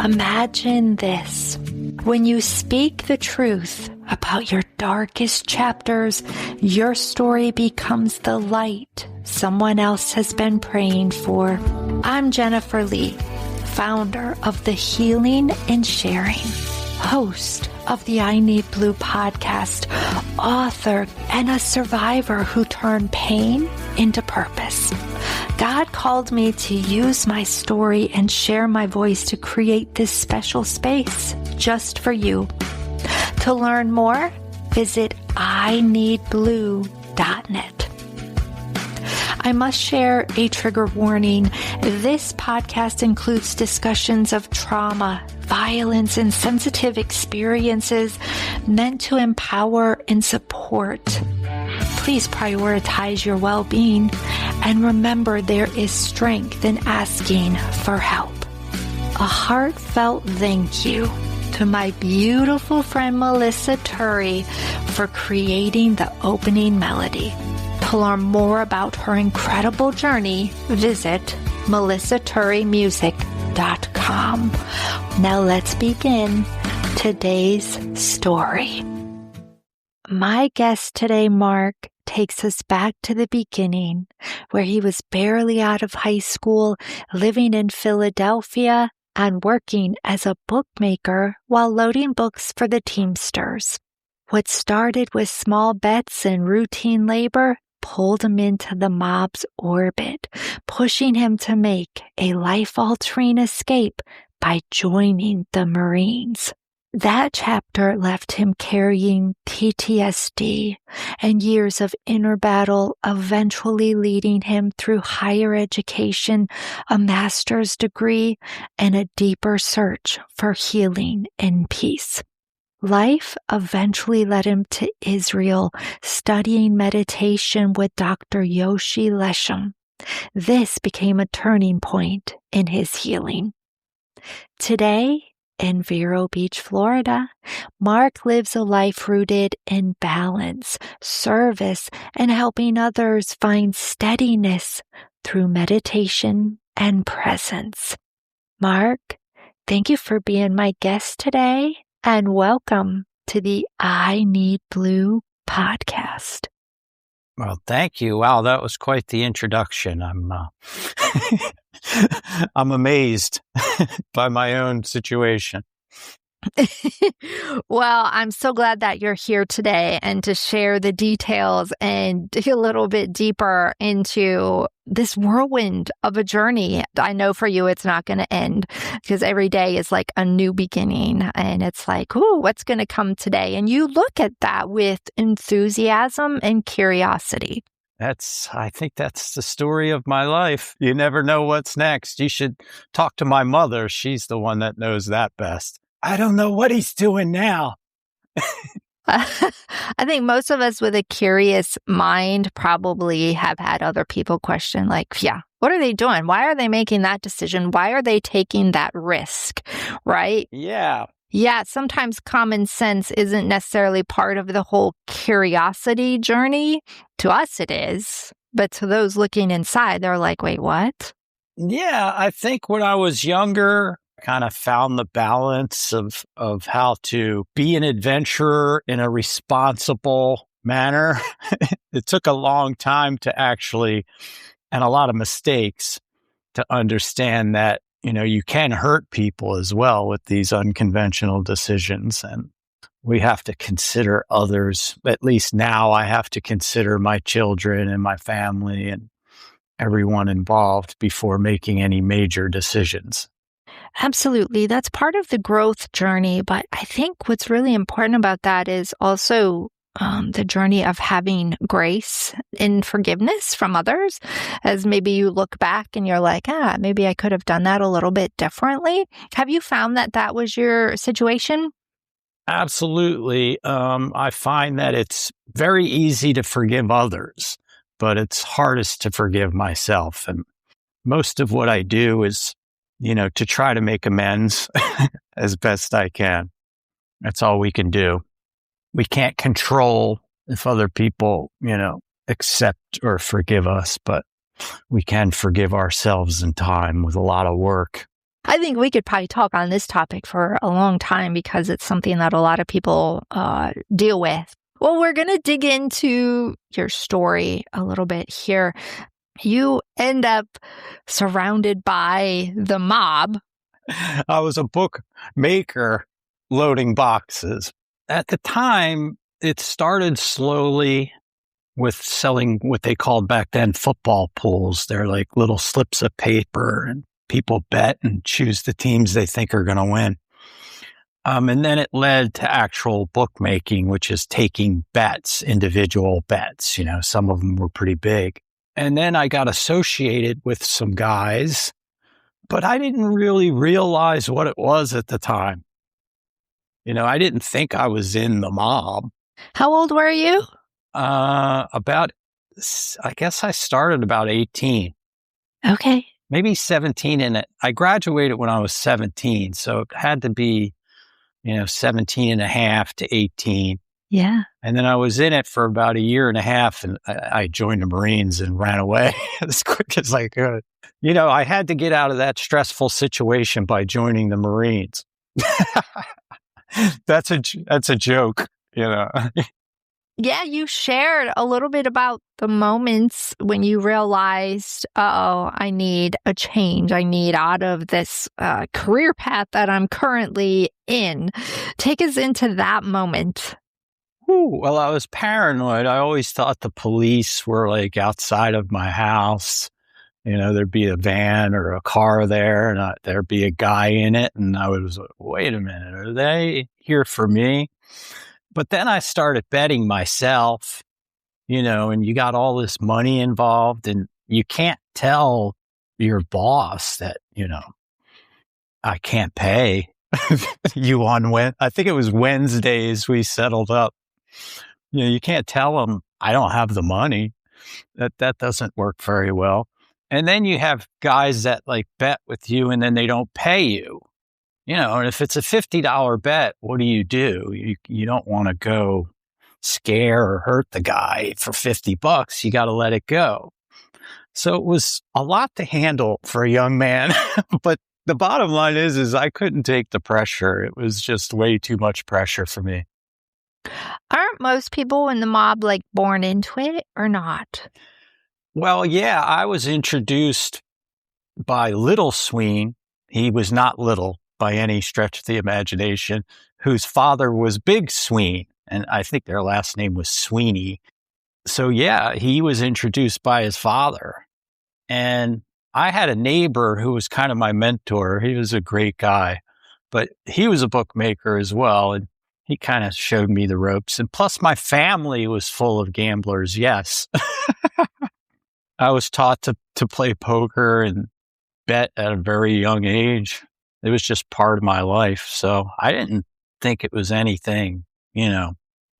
Imagine this. When you speak the truth about your darkest chapters, your story becomes the light someone else has been praying for. I'm Jennifer Lee, founder of the Healing and Sharing, host of the I Need Blue podcast, author, and a survivor who turned pain into purpose. God called me to use my story and share my voice to create this special space just for you. To learn more, visit ineedblue.net. I must share a trigger warning. This podcast includes discussions of trauma, violence, and sensitive experiences meant to empower and support. Please prioritize your well-being and remember there is strength in asking for help. A heartfelt thank you to my beautiful friend Melissa Turi for creating the opening melody. To learn more about her incredible journey, visit melissaturimusic.com. Now let's begin today's story. My guest today, Mark, takes us back to the beginning, where he was barely out of high school, living in Philadelphia, and working as a bookmaker while loading books for the Teamsters. What started with small bets and routine labor pulled him into the mob's orbit, pushing him to make a life-altering escape by joining the Marines. That chapter left him carrying PTSD and years of inner battle, eventually leading him through higher education, a master's degree, and a deeper search for healing and peace. Life eventually led him to Israel, studying meditation with Dr. Yoshi Leshem. This became a turning point in his healing. Today, in Vero Beach, Florida, Mark lives a life rooted in balance, service, and helping others find steadiness through meditation and presence. Mark, thank you for being my guest today, and welcome to the I Need Blue podcast. Well, thank you. Wow, that was quite the introduction. I'm amazed by my own situation. Well, I'm so glad that you're here today and to share the details and dig a little bit deeper into this whirlwind of a journey. I know for you, it's not going to end because every day is like a new beginning. And it's like, ooh, what's going to come today? And you look at that with enthusiasm and curiosity. I think that's the story of my life. You never know what's next. You should talk to my mother. She's the one that knows that best. I don't know what he's doing now. I think most of us with a curious mind probably have had other people question, like, yeah, what are they doing? Why are they making that decision? Why are they taking that risk? Right? Yeah. Yeah, sometimes common sense isn't necessarily part of the whole curiosity journey. To us, it is. But to those looking inside, they're like, wait, what? Yeah, I think when I was younger, kind of found the balance of how to be an adventurer in a responsible manner. It took a long time to actually, and a lot of mistakes, to understand that, you can hurt people as well with these unconventional decisions. And we have to consider others. At least now I have to consider my children and my family and everyone involved before making any major decisions. Absolutely. That's part of the growth journey. But I think what's really important about that is also the journey of having grace and forgiveness from others, as maybe you look back and you're like, maybe I could have done that a little bit differently. Have you found that that was your situation? Absolutely. I find that it's very easy to forgive others, but it's hardest to forgive myself. And most of what I do is, to try to make amends as best I can. That's all we can do. We can't control if other people, accept or forgive us, but we can forgive ourselves in time with a lot of work. I think we could probably talk on this topic for a long time because it's something that a lot of people deal with. Well, we're going to dig into your story a little bit here. You end up surrounded by the mob. I was a bookmaker loading boxes. At the time, it started slowly with selling what they called back then football pools. They're like little slips of paper, and people bet and choose the teams they think are going to win. And then it led to actual bookmaking, which is taking bets, individual bets. You know, some of them were pretty big. And then I got associated with some guys, but I didn't really realize what it was at the time. You know, I didn't think I was in the mob. How old were you? I guess I started about 18. Okay. Maybe 17 in it. I graduated when I was 17, so it had to be, 17 and a half to 18. Yeah. And then I was in it for about a year and a half, and I joined the Marines and ran away as quick as I could. I had to get out of that stressful situation by joining the Marines. That's a joke, Yeah, you shared a little bit about the moments when you realized, I need a change. I need out of this career path that I'm currently in. Take us into that moment. Ooh, well, I was paranoid. I always thought the police were like outside of my house. There'd be a van or a car there, and there'd be a guy in it. And I was like, wait a minute, are they here for me? But then I started betting myself, and you got all this money involved, and you can't tell your boss that, I can't pay you on I think it was Wednesdays we settled up. You can't tell them I don't have the money. That doesn't work very well. And then you have guys that like bet with you and then they don't pay you. And if it's a $50 bet, what do? You don't want to go scare or hurt the guy for $50. You got to let it go. So it was a lot to handle for a young man. But the bottom line is I couldn't take the pressure. It was just way too much pressure for me. Aren't most people in the mob like born into it or not? Well, yeah, I was introduced by Little Sween. He was not little by any stretch of the imagination, whose father was Big Sween. And I think their last name was Sweeney. So yeah, he was introduced by his father. And I had a neighbor who was kind of my mentor. He was a great guy, but he was a bookmaker as well. And he kind of showed me the ropes. And plus my family was full of gamblers. Yes. I was taught to play poker and bet at a very young age. It was just part of my life. So I didn't think it was anything,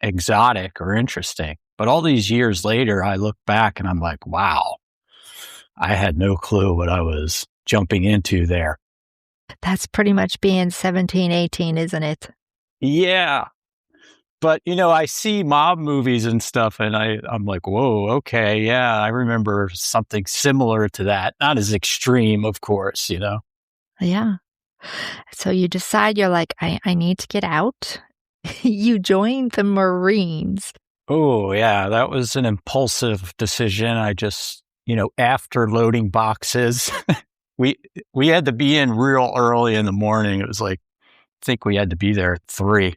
exotic or interesting. But all these years later, I look back and I'm like, wow, I had no clue what I was jumping into there. That's pretty much being 17, 18, isn't it? Yeah. But, I see mob movies and stuff and I'm like, whoa, okay. Yeah. I remember something similar to that. Not as extreme, of course, Yeah. So you decide you're like, I need to get out. You joined the Marines. Oh, yeah. That was an impulsive decision. I just, after loading boxes, we had to be in real early in the morning. It was like, I think we had to be there at 3.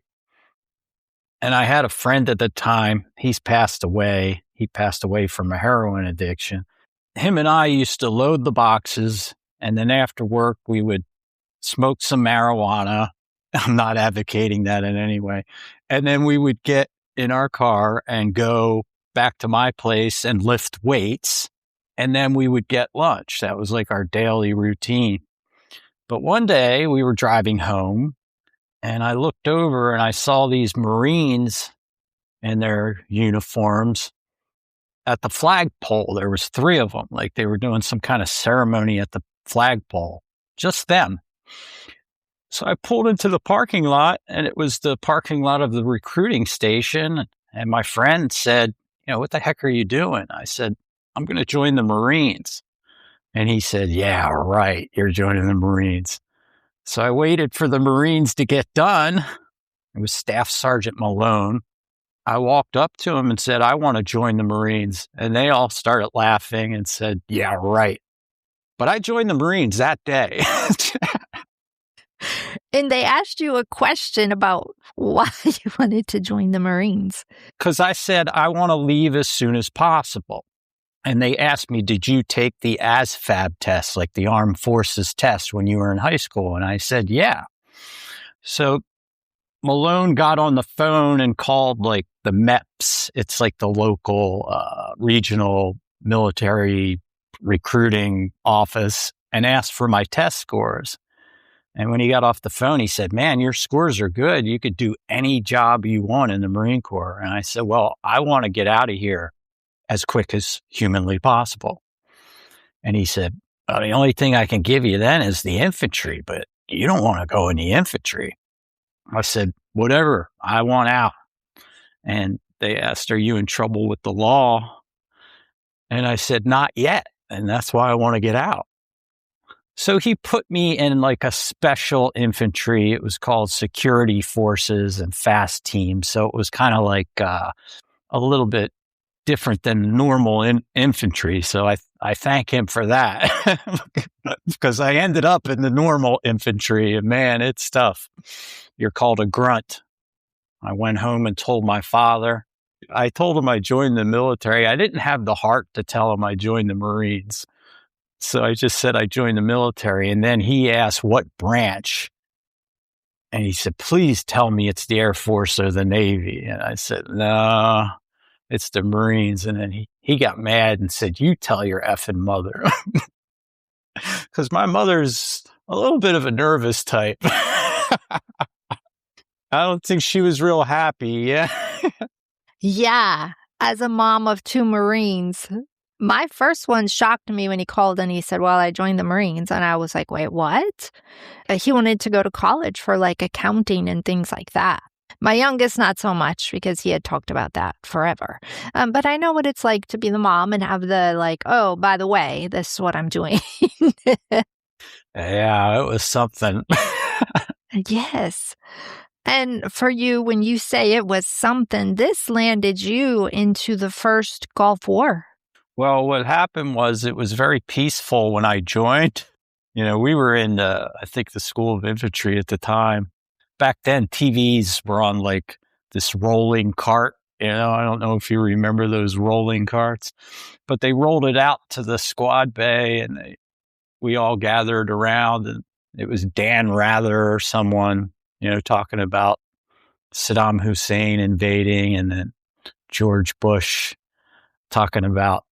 And I had a friend at the time. He's passed away. He passed away from a heroin addiction. Him and I used to load the boxes. And then after work, we would smoke some marijuana. I'm not advocating that in any way. And then we would get in our car and go back to my place and lift weights. And then we would get lunch. That was like our daily routine. But one day we were driving home and I looked over and I saw these Marines in their uniforms at the flagpole. There was 3 of them, like they were doing some kind of ceremony at the flagpole, just them. So I pulled into the parking lot and it was the parking lot of the recruiting station. And my friend said, what the heck are you doing? I said, I'm going to join the Marines. And he said, yeah, right. You're joining the Marines. So I waited for the Marines to get done. It was Staff Sergeant Malone. I walked up to him and said, I want to join the Marines. And they all started laughing and said, yeah, right. But I joined the Marines that day. And they asked you a question about why you wanted to join the Marines. Because I said, I want to leave as soon as possible. And they asked me, did you take the ASFAB test, like the Armed Forces test when you were in high school? And I said, yeah. So Malone got on the phone and called like the MEPS. It's like the local regional military recruiting office, and asked for my test scores. And when he got off the phone, he said, man, your scores are good. You could do any job you want in the Marine Corps. And I said, well, I want to get out of here as quick as humanly possible. And he said, well, the only thing I can give you then is the infantry, but you don't want to go in the infantry. I said, whatever, I want out. And they asked, are you in trouble with the law? And I said, not yet. And that's why I want to get out. So he put me in like a special infantry. It was called security forces and fast teams. So it was kind of like a little bit different than normal infantry. So I thank him for that because I ended up in the normal infantry, and man, it's tough. You're called a grunt. I went home and told my father. I told him I joined the military. I didn't have the heart to tell him I joined the Marines. So I just said I joined the military. And then he asked what branch. And he said, please tell me it's the Air Force or the Navy. And I said, no, it's the Marines. And then he got mad and said, you tell your effing mother. Because my mother's a little bit of a nervous type. I don't think she was real happy. Yeah. Yeah. As a mom of 2 Marines, my first one shocked me when he called and he said, well, I joined the Marines. And I was like, wait, what? He wanted to go to college for like accounting and things like that. My youngest, not so much, because he had talked about that forever. But I know what it's like to be the mom and have the like, oh, by the way, this is what I'm doing. Yeah, it was something. Yes. And for you, when you say it was something, this landed you into the first Gulf War. Well, what happened was it was very peaceful when I joined. You know, we were in, I think, the School of Infantry at the time. Back then, TVs were on like this rolling cart. You know, I don't know if you remember those rolling carts, but they rolled it out to the squad bay and we all gathered around, and it was Dan Rather or someone, you know, talking about Saddam Hussein invading, and then George Bush talking about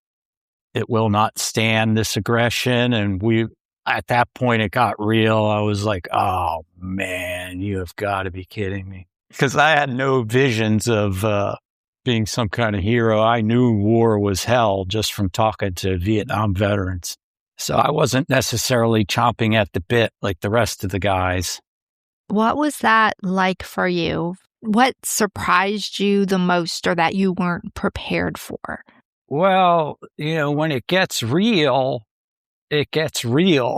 it will not stand this aggression. And at that point, it got real. I was like, oh man, you have got to be kidding me. Because I had no visions of being some kind of hero. I knew war was hell just from talking to Vietnam veterans. So I wasn't necessarily chomping at the bit like the rest of the guys. What was that like for you? What surprised you the most or that you weren't prepared for? Well, you know, when it gets real, it gets real.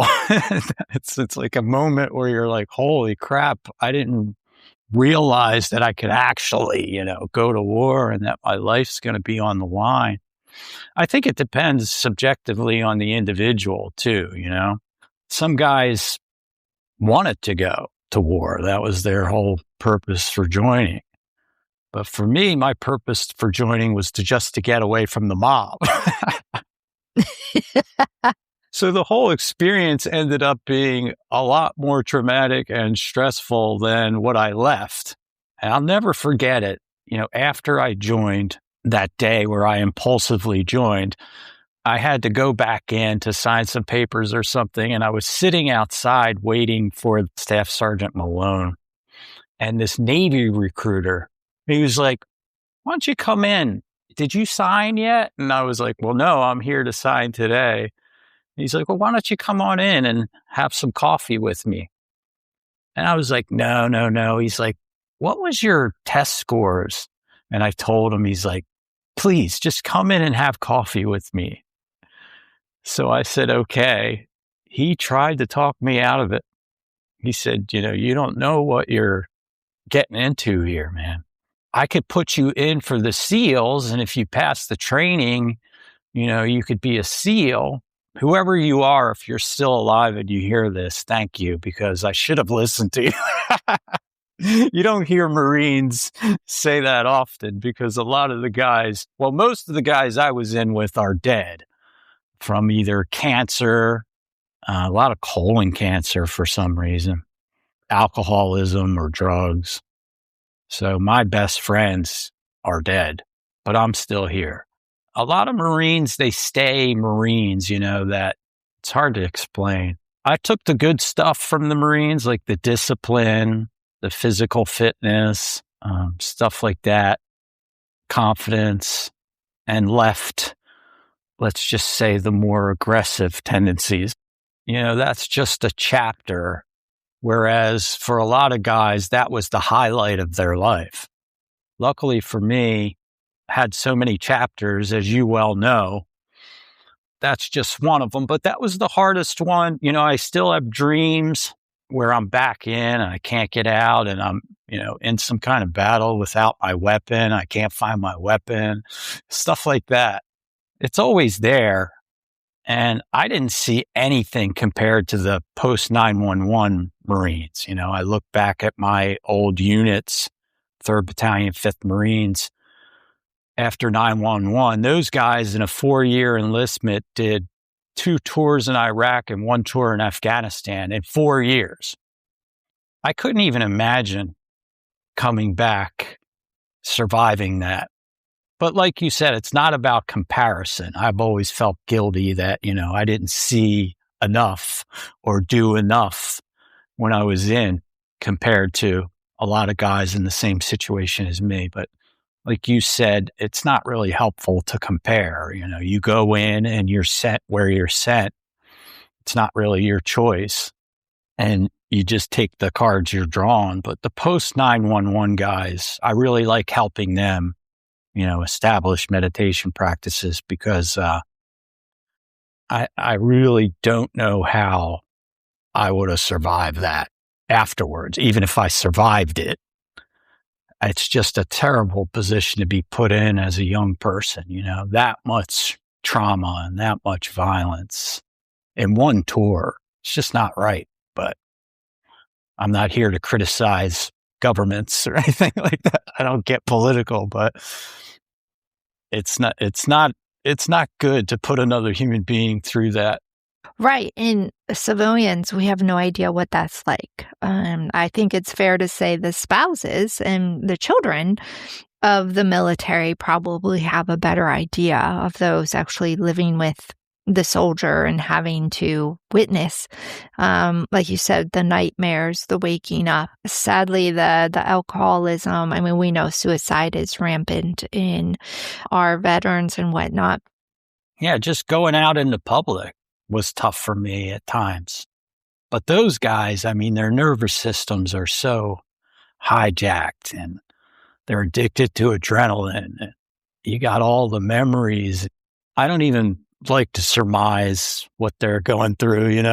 It's like a moment where you're like, holy crap, I didn't realize that I could actually, you know, go to war and that my life's going to be on the line. I think it depends subjectively on the individual too, you know. Some guys wanted to go to war. That was their whole purpose for joining. But for me, my purpose for joining was to get away from the mob. So the whole experience ended up being a lot more traumatic and stressful than what I left. And I'll never forget it. You know, after I joined that day where I impulsively joined, I had to go back in to sign some papers or something. And I was sitting outside waiting for Staff Sergeant Malone. And this Navy recruiter, he was like, why don't you come in? Did you sign yet? And I was like, well, no, I'm here to sign today. And he's like, well, why don't you come on in and have some coffee with me? And I was like, no. He's like, what was your test scores? And I told him, he's like, please just come in and have coffee with me. So I said, okay. He tried to talk me out of it. He said, you don't know what you're getting into here, man. I could put you in for the SEALs, and if you pass the training, you could be a SEAL. Whoever you are, if you're still alive and you hear this, thank you, because I should have listened to you. You don't hear Marines say that often, because a lot of the guys, most of the guys I was in with are dead from either cancer, a lot of colon cancer for some reason, alcoholism or drugs. So my best friends are dead, but I'm still here. A lot of Marines, they stay Marines, that it's hard to explain. I took the good stuff from the Marines, like the discipline, the physical fitness, stuff like that, confidence, and left, let's just say, the more aggressive tendencies. That's just a chapter. Whereas for a lot of guys, that was the highlight of their life. Luckily for me, I had so many chapters, as you well know. That's just one of them, but that was the hardest one. I still have dreams where I'm back in and I can't get out, and I'm, in some kind of battle without my weapon. I can't find my weapon, stuff like that. It's always there. And I didn't see anything compared to the post 9/11 Marines. I look back at my old units, 3rd Battalion, 5th Marines. After 9/11, those guys in a 4-year enlistment did 2 tours in Iraq and 1 tour in Afghanistan in 4 years. I couldn't even imagine coming back, surviving that. But like you said, it's not about comparison. I've always felt guilty that, I didn't see enough or do enough when I was in compared to a lot of guys in the same situation as me. But like you said, it's not really helpful to compare. You go in and you're sent where you're sent. It's not really your choice. And you just take the cards you're drawn. But the post 9/11 guys, I really like helping them, establish meditation practices, because I really don't know how I would have survived that afterwards, even if I survived it. It's just a terrible position to be put in as a young person, that much trauma and that much violence in one tour. It's just not right. But I'm not here to criticize governments or anything like that. I don't get political, but it's not good to put another human being through that. Right. And civilians, we have no idea what that's like. I think it's fair to say the spouses and the children of the military probably have a better idea of those actually living with the soldier and having to witness, like you said, the nightmares, the waking up. Sadly, the alcoholism. I mean, we know suicide is rampant in our veterans and whatnot. Yeah, just going out into public was tough for me at times. But those guys, I mean, their nervous systems are so hijacked and they're addicted to adrenaline. You got all the memories. I don't even like to surmise what they're going through,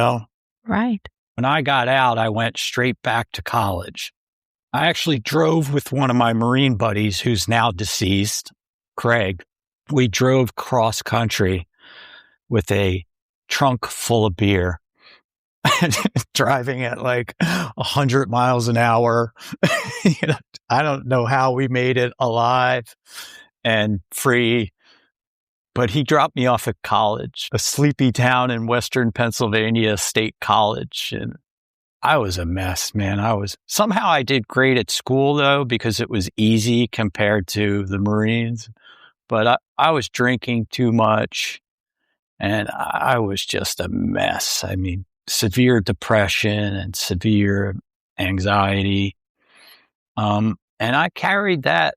Right. When I got out, I went straight back to college. I actually drove with one of my Marine buddies who's now deceased, Craig. We drove cross country with a trunk full of beer, driving at like 100 miles an hour. I don't know how we made it alive and free, but he dropped me off at college, a sleepy town in Western Pennsylvania State College. And I was a mess, man. Somehow I did great at school though, because it was easy compared to the Marines, but I was drinking too much. And I was just a mess. I mean, severe depression and severe anxiety. And I carried that.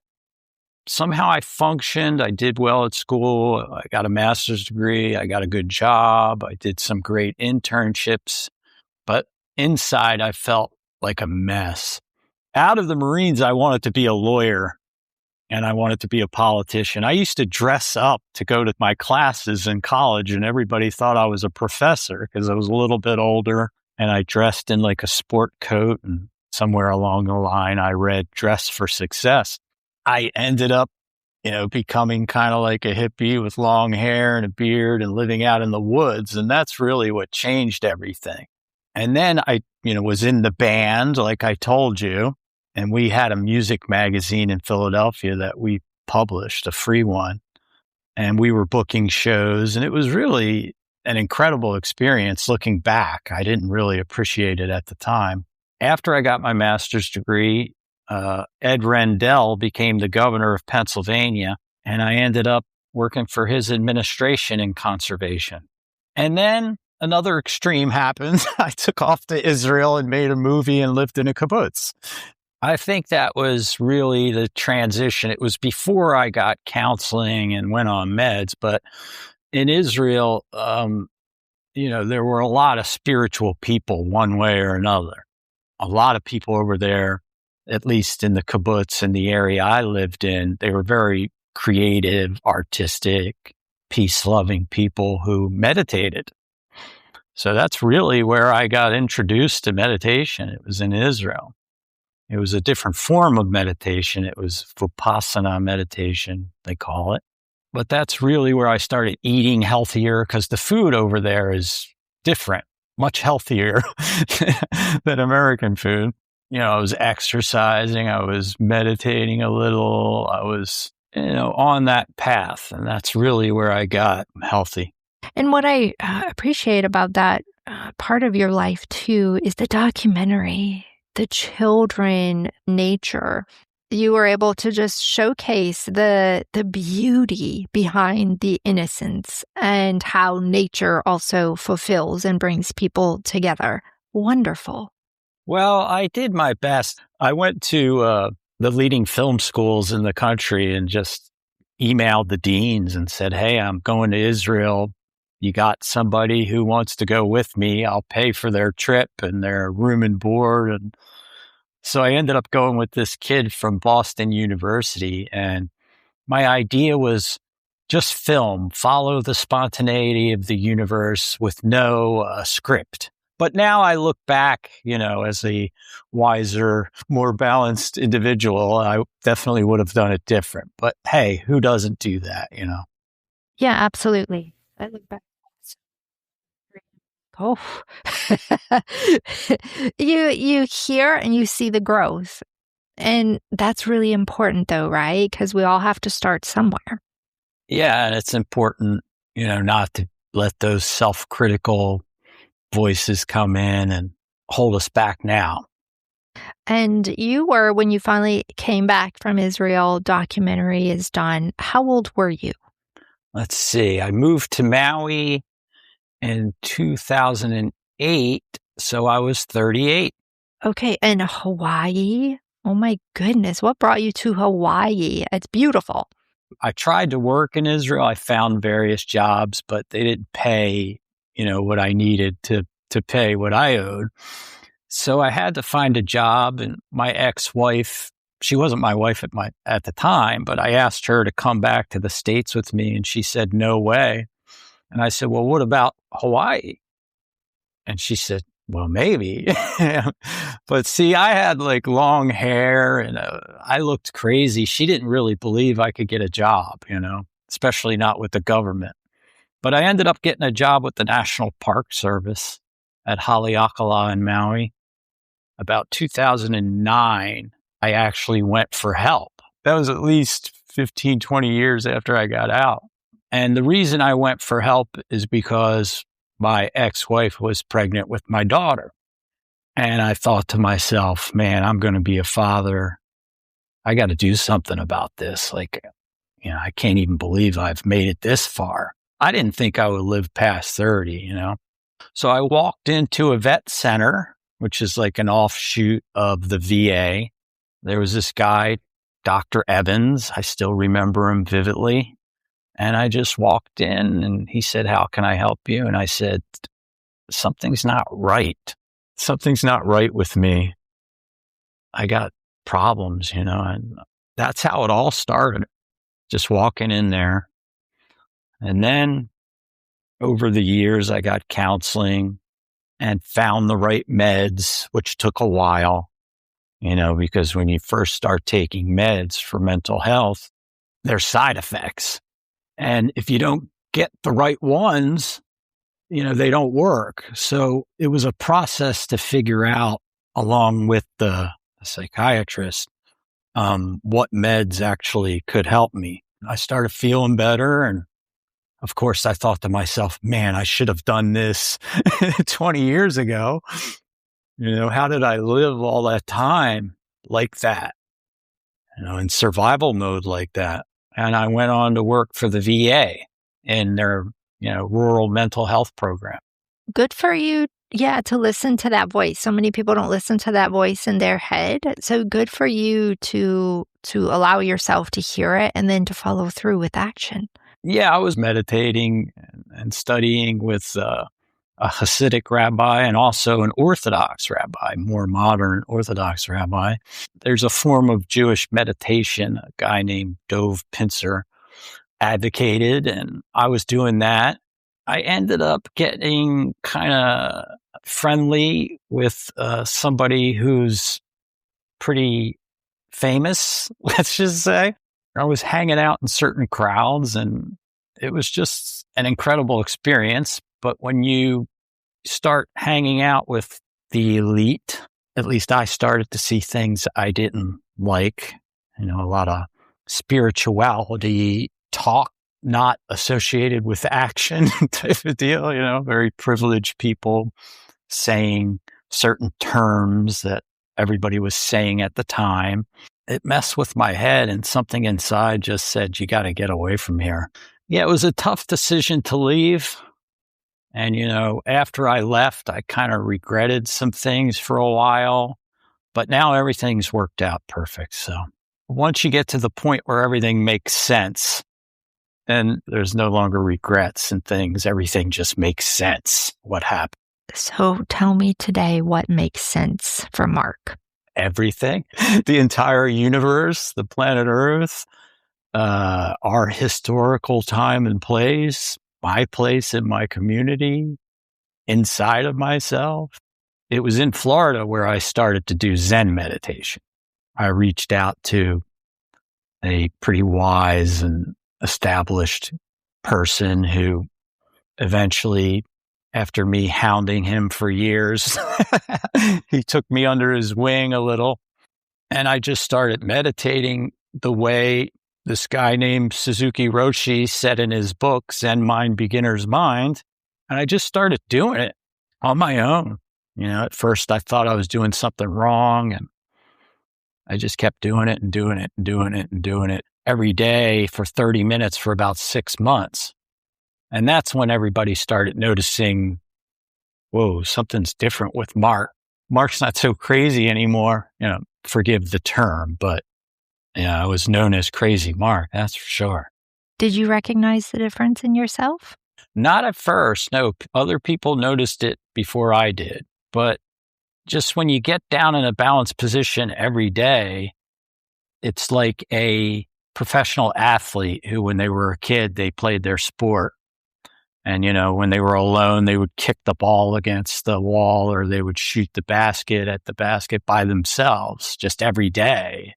Somehow I functioned. I did well at school. I got a master's degree. I got a good job. I did some great internships. But inside, I felt like a mess. Out of the Marines, I wanted to be a lawyer. And I wanted to be a politician. I used to dress up to go to my classes in college, and everybody thought I was a professor because I was a little bit older and I dressed in like a sport coat, and somewhere along the line, I read Dress for Success. I ended up, becoming kind of like a hippie with long hair and a beard and living out in the woods. And that's really what changed everything. And then I, was in the band, like I told you, and we had a music magazine in Philadelphia that we published, a free one, and we were booking shows, and it was really an incredible experience looking back. I didn't really appreciate it at the time. After I got my master's degree, Ed Rendell became the governor of Pennsylvania, and I ended up working for his administration in conservation. And then another extreme happened. I took off to Israel and made a movie and lived in a kibbutz. I think that was really the transition. It was before I got counseling and went on meds, but in Israel, there were a lot of spiritual people one way or another. A lot of people over there, at least in the kibbutz in the area I lived in, they were very creative, artistic, peace-loving people who meditated. So that's really where I got introduced to meditation. It was in Israel. It was a different form of meditation. It was Vipassana meditation, they call it. But that's really where I started eating healthier, because the food over there is different, much healthier than American food. I was exercising, I was meditating a little, I was, on that path. And that's really where I got healthy. And what I appreciate about that part of your life, too, is the documentary, the children, nature. You were able to just showcase the beauty behind the innocence and how nature also fulfills and brings people together. Wonderful. Well, I did my best. I went to the leading film schools in the country and just emailed the deans and said, hey, I'm going to Israel. You got somebody who wants to go with me? I'll pay for their trip and their room and board. And so I ended up going with this kid from Boston University. And my idea was just film, follow the spontaneity of the universe with no script. But now I look back, as a wiser, more balanced individual, I definitely would have done it different. But hey, who doesn't do that, Yeah, absolutely. I look back. Oh, you hear and you see the growth. And that's really important though, right? Because we all have to start somewhere. Yeah, and it's important, not to let those self-critical voices come in and hold us back now. And you were, when you finally came back from Israel, documentary is done. How old were you? Let's see. I moved to Maui in 2008, so I was 38. Okay, and Hawaii? Oh my goodness, what brought you to Hawaii? It's beautiful. I tried to work in Israel. I found various jobs, but they didn't pay, what I needed to pay what I owed. So I had to find a job, and my ex-wife, she wasn't my wife at the time, but I asked her to come back to the States with me, and she said, no way. And I said, well, what about Hawaii? And she said, well, maybe. But see, I had like long hair and I looked crazy. She didn't really believe I could get a job, especially not with the government. But I ended up getting a job with the National Park Service at Haleakala in Maui. About 2009, I actually went for help. That was at least 15, 20 years after I got out. And the reason I went for help is because my ex-wife was pregnant with my daughter. And I thought to myself, man, I'm going to be a father. I got to do something about this. Like, I can't even believe I've made it this far. I didn't think I would live past 30, So I walked into a vet center, which is like an offshoot of the VA. There was this guy, Dr. Evans. I still remember him vividly. And I just walked in and he said, how can I help you? And I said, something's not right. Something's not right with me. I got problems, and that's how it all started. Just walking in there. And then over the years, I got counseling. and found the right meds, which took a while, because when you first start taking meds for mental health, there's side effects. And if you don't get the right ones, they don't work. So it was a process to figure out, along with the psychiatrist, what meds actually could help me. I started feeling better. And of course, I thought to myself, man, I should have done this 20 years ago. How did I live all that time like that, in survival mode like that? And I went on to work for the VA in their, rural mental health program. Good for you. Yeah, to listen to that voice. So many people don't listen to that voice in their head. So good for you to allow yourself to hear it and then to follow through with action. Yeah, I was meditating and studying with a Hasidic rabbi and also an Orthodox rabbi, more modern Orthodox rabbi. There's a form of Jewish meditation, a guy named Dov Pincer advocated, and I was doing that. I ended up getting kind of friendly with somebody who's pretty famous, let's just say. I was hanging out in certain crowds, and it was just an incredible experience. But when you start hanging out with the elite, at least I started to see things I didn't like, a lot of spirituality talk, not associated with action type of deal, very privileged people saying certain terms that everybody was saying at the time. It messed with my head, and something inside just said, you got to get away from here. Yeah, it was a tough decision to leave. And, after I left, I kind of regretted some things for a while, but now everything's worked out perfect. So once you get to the point where everything makes sense, then there's no longer regrets and things. Everything just makes sense. What happened? So tell me today what makes sense for Mark. Everything, the entire universe, the planet Earth, our historical time and place, my place in my community, inside of myself. It was in Florida where I started to do Zen meditation. I reached out to a pretty wise and established person who eventually, after me hounding him for years, he took me under his wing a little. And I just started meditating the way this guy named Suzuki Roshi said in his book, Zen Mind, Beginner's Mind. And I just started doing it on my own. At first I thought I was doing something wrong, and I just kept doing it and doing it and doing it and doing it every day for 30 minutes for about 6 months. And that's when everybody started noticing, whoa, something's different with Mark. Mark's not so crazy anymore. Forgive the term, but I was known as Crazy Mark, that's for sure. Did you recognize the difference in yourself? Not at first. No, other people noticed it before I did. But just when you get down in a balanced position every day, it's like a professional athlete who, when they were a kid, they played their sport. And, when they were alone, they would kick the ball against the wall, or they would shoot the basket at the basket by themselves just every day.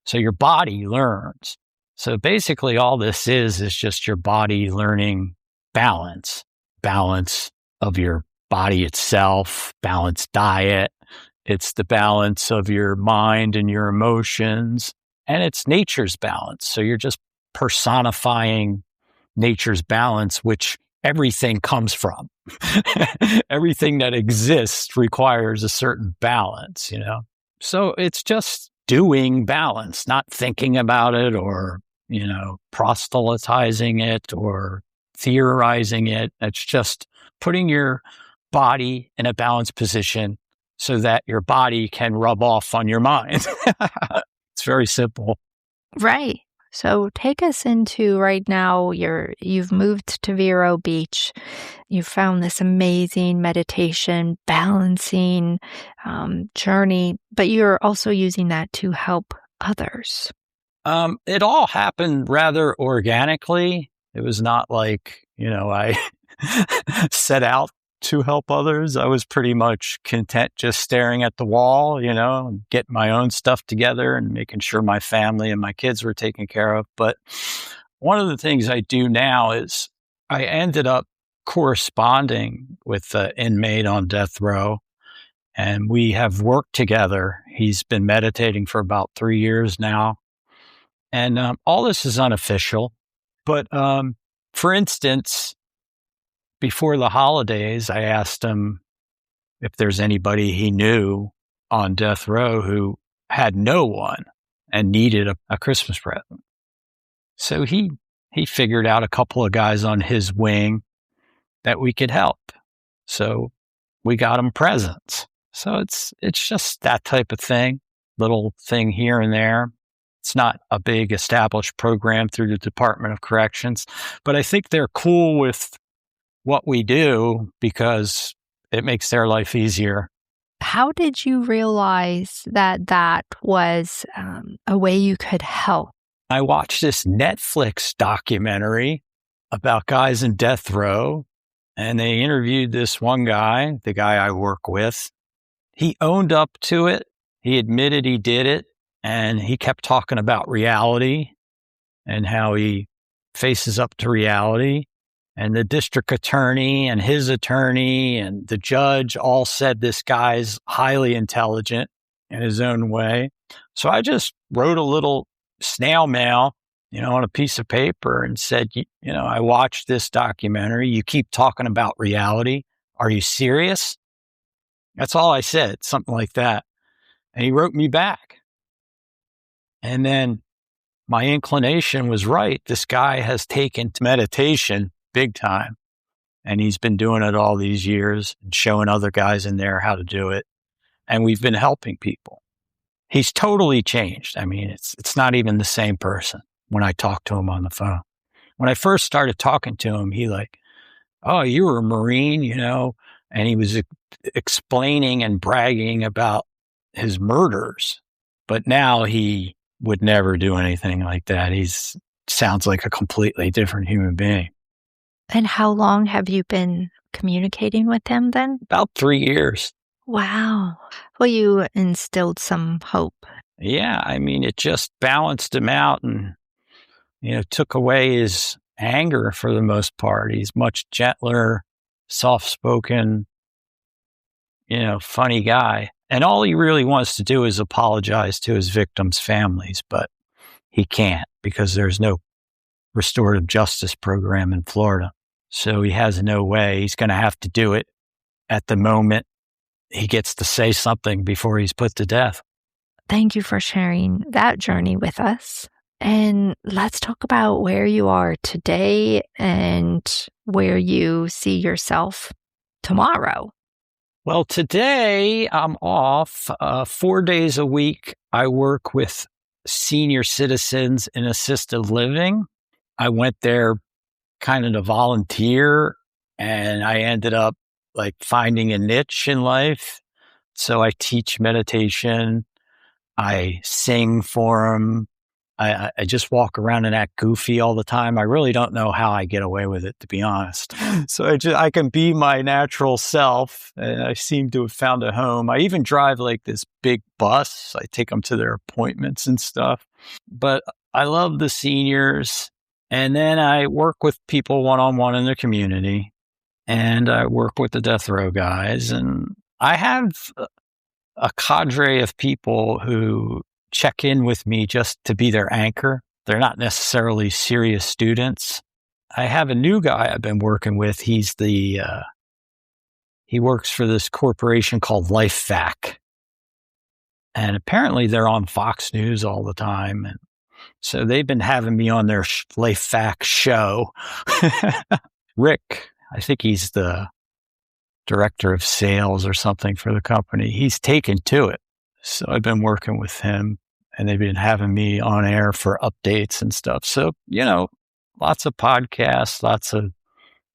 So your body learns. So basically all this is just your body learning balance of your body itself, balanced diet. It's the balance of your mind and your emotions, and it's nature's balance. So you're just personifying nature's balance, which everything comes from. Everything that exists requires a certain balance, So it's just doing balance, not thinking about it or, proselytizing it or theorizing it. It's just putting your body in a balanced position so that your body can rub off on your mind. It's very simple. Right. So take us into right now, you've moved to Vero Beach. You found this amazing meditation, balancing journey, but you're also using that to help others. It all happened rather organically. It was not like, I set out to help others. I was pretty much content just staring at the wall, and getting my own stuff together and making sure my family and my kids were taken care of. But one of the things I do now is I ended up corresponding with an inmate on death row, and we have worked together. He's been meditating for about 3 years now. And all this is unofficial. But for instance, before the holidays, I asked him if there's anybody he knew on death row who had no one and needed a Christmas present. So he figured out a couple of guys on his wing that we could help. So we got him presents. So it's just that type of thing, little thing here and there. It's not a big established program through the Department of Corrections, but I think they're cool with what we do because it makes their life easier. How did you realize that was a way you could help? I watched this Netflix documentary about guys in death row, and they interviewed this one guy, the guy I work with. He owned up to it. He admitted he did it, and he kept talking about reality and how he faces up to reality. And the district attorney and his attorney and the judge all said this guy's highly intelligent in his own way. So I just wrote a little snail mail, on a piece of paper and said, I watched this documentary. You keep talking about reality. Are you serious? That's all I said, something like that. And he wrote me back. And then my inclination was right. This guy has taken to meditation big time. And he's been doing it all these years and showing other guys in there how to do it. And we've been helping people. He's totally changed. I mean, it's not even the same person when I talk to him on the phone. When I first started talking to him, he oh, you were a Marine, and he was explaining and bragging about his murders. But now he would never do anything like that. Sounds like a completely different human being. And how long have you been communicating with him then? About 3 years. Wow. Well, you instilled some hope. Yeah. I mean, it just balanced him out and, took away his anger for the most part. He's much gentler, soft-spoken, funny guy. And all he really wants to do is apologize to his victims' families, but he can't because there's no restorative justice program in Florida. So he has no way. He's going to have to do it at the moment he gets to say something before he's put to death. Thank you for sharing that journey with us. And let's talk about where you are today and where you see yourself tomorrow. Well, today I'm off 4 days a week. I work with senior citizens in assisted living. I went there kind of to volunteer, and I ended up finding a niche in life. So I teach meditation. I sing for them. I just walk around and act goofy all the time. I really don't know how I get away with it, to be honest. So I can be my natural self, and I seem to have found a home. I even drive this big bus. I take them to their appointments and stuff. But I love the seniors. And then I work with people one-on-one in the community, and I work with the death row guys. And I have a cadre of people who check in with me just to be their anchor. They're not necessarily serious students. I have a new guy I've been working with. He works for this corporation called LifeVac. And apparently they're on Fox News all the time. And so they've been having me on their LifeVac show. Rick, I think he's the director of sales or something for the company. He's taken to it. So I've been working with him, and they've been having me on air for updates and stuff. So, lots of podcasts,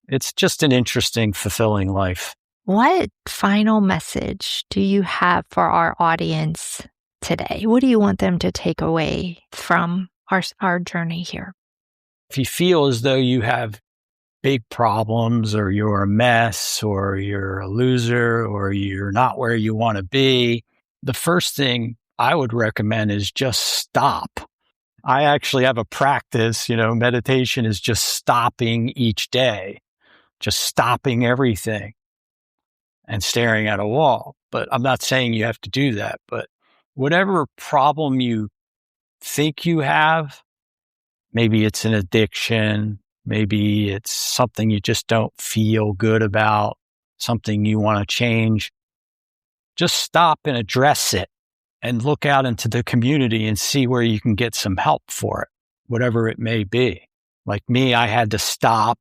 it's just an interesting, fulfilling life. What final message do you have for our audience today? What do you want them to take away from our journey here? If you feel as though you have big problems, or you're a mess, or you're a loser, or you're not where you want to be, the first thing I would recommend is just stop. I actually have a practice, meditation is just stopping each day, just stopping everything and staring at a wall. But I'm not saying you have to do that, but whatever problem you think you have, maybe it's an addiction, maybe it's something you just don't feel good about, something you want to change, just stop and address it and look out into the community and see where you can get some help for it, whatever it may be. Like me, I had to stop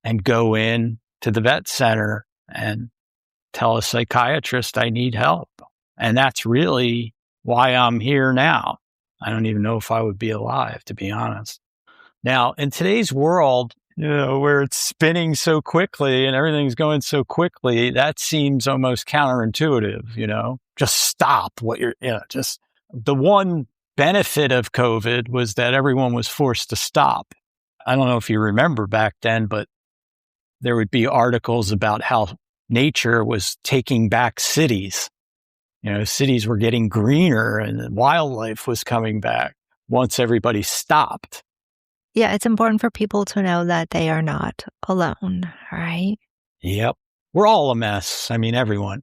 and go in to the vet center and tell a psychiatrist I need help. And that's really why I'm here now. I don't even know if I would be alive, to be honest. Now, in today's world, where it's spinning so quickly and everything's going so quickly, that seems almost counterintuitive, just stop what you're, just the one benefit of COVID was that everyone was forced to stop. I don't know if you remember back then, but there would be articles about how nature was taking back cities. Cities were getting greener and wildlife was coming back once everybody stopped. Yeah, it's important for people to know that they are not alone, right? Yep. We're all a mess. I mean, everyone.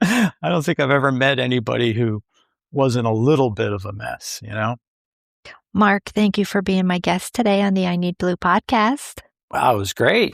I don't think I've ever met anybody who wasn't a little bit of a mess, Mark, thank you for being my guest today on the I Need Blue podcast. Wow, it was great.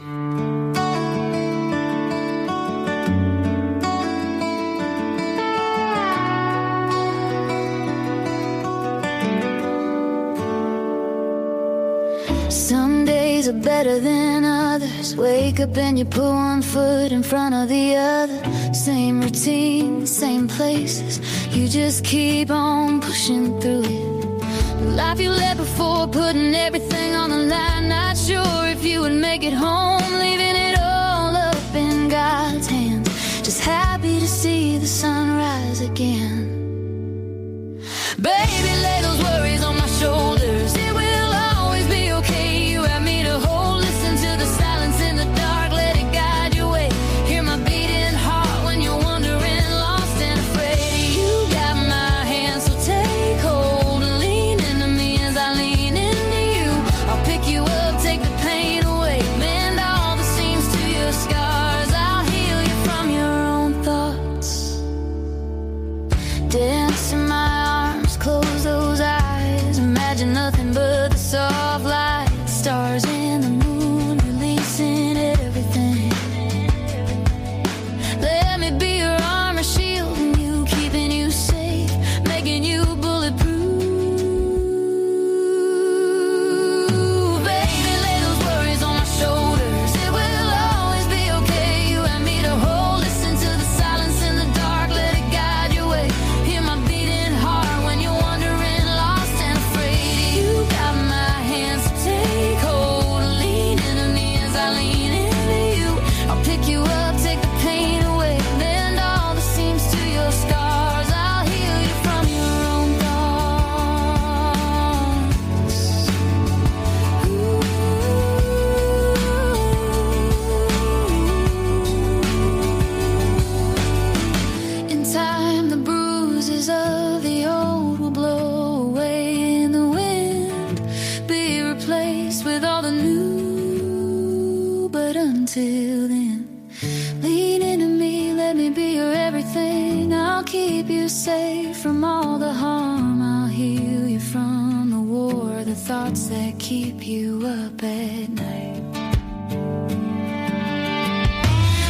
Some days are better than others. Wake up and you put one foot in front of the other. Same routine, same places. You just keep on pushing through it. Life you led before, putting everything on the line. Not sure if you would make it home, leaving it all up in God's hands. Just happy to see the sunrise again. Baby, lay those worries on my shoulders. It will always be okay. You have me to hold. Listen to the silence in the dark. Let it guide your way. Hear my beating heart when you're wandering, lost and afraid. You got my hand, so take hold and lean into me as I lean into you. I'll pick you up, take the pain away, mend all the seams to your scars. I'll heal you from your own thoughts. Dance in my arms, close those eyes. Imagine nothing but the soft light, stars and the moon releasing everything. Let me be your armor, shield, and you, keeping you safe, making you bulletproof. Baby, lay those worries on my shoulders. It will always be okay. You and me to hold. Listen to the silence in the dark. Let it guide your way. Hear my beating heart when you're wandering, lost and afraid. You got my hands, so take hold and lean into me as I lean into you. I'll pick you up, take the pain away, mend all the seams to your scars. I'll heal you from your own thoughts. In time, the bruises of the old will blow away in the wind, be replaced with all the new. But until then, lean into me, let me be your everything. I'll keep you safe from all the harm. I'll heal you from the war, the thoughts that keep you up at night.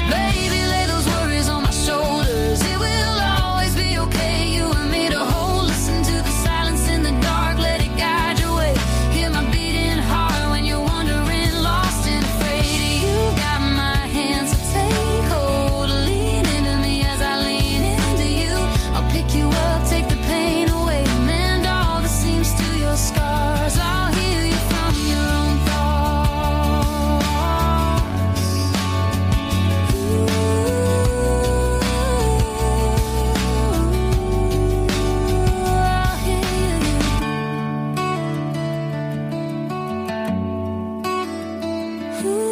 Baby, lay those worries on my shoulders. It will always be okay. You and me to hold. Listen to the silence in the dark. Let it guide your way. Hear my beating heart when you're wandering, lost and afraid. You got my hands, so take hold. Lean into me as I lean into you. I'll pick you up, take the pain away, mend all the seams to your scars. I'll heal you from your own thoughts. Ooh.